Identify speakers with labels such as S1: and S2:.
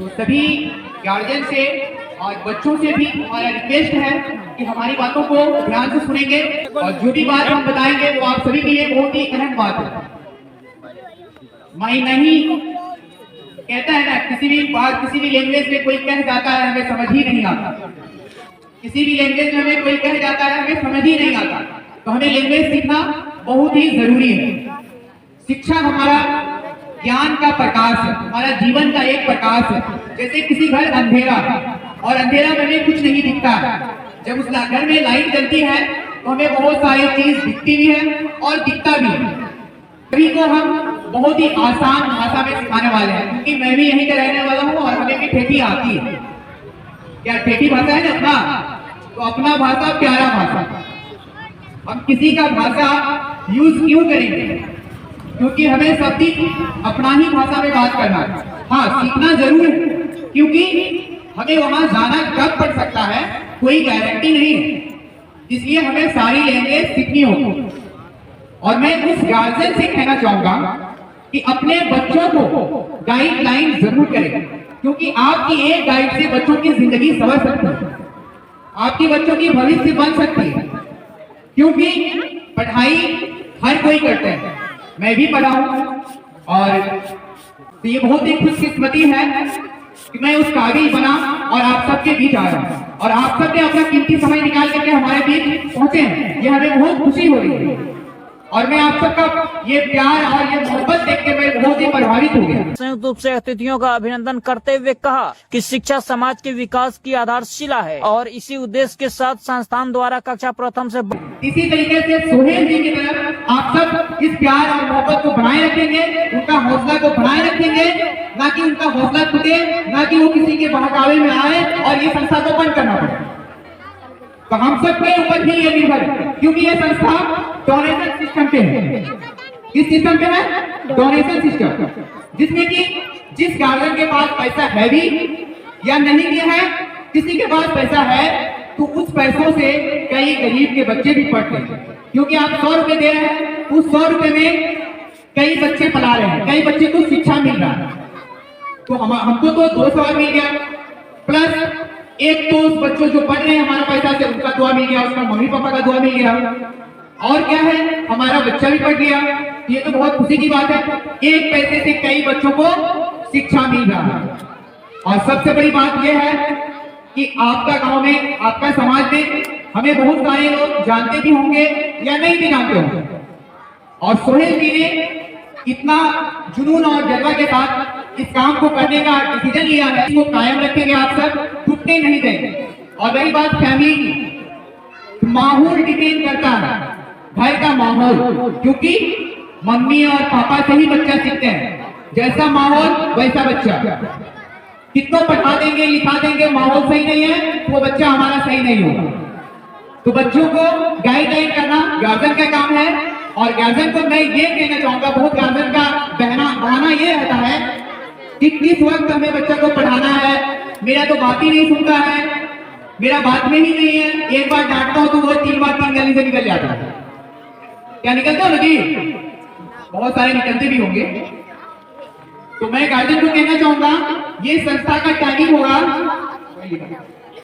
S1: तो सभी गार्जियन से और बच्चों से भी हमारा रिक्वेस्ट है कि हमारी बातों को ध्यान से सुनेंगे और जो भी बात हम बताएंगे वो आप सभी के लिए बहुत ही अहम बात है। मैं नहीं कहता है ना, किसी भी बात किसी भी लैंग्वेज में कोई कह जाता है हमें समझ ही नहीं आता, किसी भी लैंग्वेज में हमें कोई कह जाता है हमें समझ ही नहीं आता, तो हमें लैंग्वेज सीखना बहुत ही जरूरी है। शिक्षा हमारा ज्ञान का प्रकाश है, हमारा जीवन का एक प्रकाश है। जैसे किसी घर अंधेरा है और अंधेरा में हमें कुछ नहीं दिखता है, जब उस घर में लाइट जलती है तो हमें बहुत सारी चीज दिखती भी है और दिखता भी है। सभी को हम बहुत ही आसान भाषा में सिखाने वाले हैं, क्योंकि मैं भी यहीं का रहने वाला हूँ और हमें भी ठेठी आती है। क्या ठेठी भाषा है ना अपना, तो अपना भाषा प्यारा भाषा। हम किसी का भाषा यूज क्यों करेंगे, क्योंकि हमें सब अपना ही भाषा में बात करना है। हाँ, सीखना जरूर है, क्योंकि हमें वहां जाना कब पड़ सकता है कोई गारंटी नहीं है, इसलिए हमें सारी लैंग्वेज सीखनी होगी। और मैं उस गार्जियन से कहना चाहूंगा कि अपने बच्चों को गाइडलाइन जरूर करें, क्योंकि आपकी एक गाइड से बच्चों की जिंदगी संवर सकती है, आपके बच्चों की भविष्य बन सकती है। क्योंकि पढ़ाई हर कोई करता है, मैं भी पढ़ा हूं, और तो ये बहुत ही खुशकिस्मती है कि मैं उस काबिल बना और आप सबके बीच आया हूं, और आप सबने अपना कीमती समय निकाल करके हमारे बीच पहुंचे हैं, ये हमें बहुत खुशी हो रही है। और मैं आप सबका ये प्यार और ये मोहब्बत देख के मैं बहुत ही प्रभावित हो गया।
S2: संयुक्त रूप से अतिथियों का अभिनंदन करते हुए कहा कि शिक्षा समाज के विकास की आधारशिला है और इसी उद्देश्य के साथ संस्थान द्वारा कक्षा प्रथम से
S1: इसी तरीके से सोहेल जी की तरफ आप सब इस प्यार और मोहब्बत को बनाए रखेंगे, उनका हौसला को बनाए रखेंगे, ना कि उनका हौसला टूटे, ना कि वो किसी के बहकावे में आए और ये संस्था को बंद करना पड़े। तो हम सबके ऊपर भी ये निर्भर है, क्योंकि ये संस्था डोनेशन सिस्टम पे है। किस सिस्टम पे है? डोनेशन सिस्टम, जिसमें कि जिस गार्जियन के पास पैसा है भी या नहीं भी है, किसी के पास पैसा है तो उस पैसों से कई गरीब के बच्चे भी पढ़ते हैं, क्योंकि आप 100 रुपए दे रहे हैं, उस 100 रुपए में कई बच्चे पढ़ा रहे हैं, कई बच्चे को शिक्षा मिल रहा है। तो हमको तो 2 सवाल मिल गया, प्लस एक तो उस बच्चों जो पढ़ रहे हैं हमारा पैसा से उनका दुआ मिल गया, उसका मम्मी पापा का दुआ मिल गया, और क्या है हमारा बच्चा भी पढ़ गया। ये तो बहुत खुशी की बात है, एक पैसे से कई बच्चों को शिक्षा मिल रहा है। और सबसे बड़ी बात यह है कि आपका गांव में, आपका समाज में हमें बहुत सारे लोग जानते भी होंगे या नहीं भी जानते होंगे, और सोहेल जी ने इतना जुनून और जज्बा के साथ इस काम को करने का डिसीजन लिया है, इसको कायम रखेंगे, आप सब टूटने नहीं देंगे। और रही बात फैमिली की, माहौल डिपेंड करता है, घर का माहौल, क्योंकि मम्मी और पापा से ही बच्चा सीखते हैं, जैसा माहौल वैसा बच्चा। कितना पढ़ा देंगे लिखा देंगे, माहौल सही नहीं है वो बच्चा हमारा सही नहीं होगा। तो बच्चों को गाइडलाइन करना गार्जियन का काम है, और गार्जियन को मैं ये कहना चाहूंगा, बहुत गार्जियन का बहाना ये रहता है कि किस वक्त हमें बच्चा को पढ़ाना है, मेरा तो बात ही नहीं सुनता है, मेरा बात में ही नहीं है, एक बार डांटता हूं तो वो 3 बार 3 गली से निकल जाता है। क्या निकलते हो लगी? बहुत सारे निकलते भी होंगे। तो मैं गार्जियन को कहना चाहूंगा, ये संस्था का टाइमिंग होगा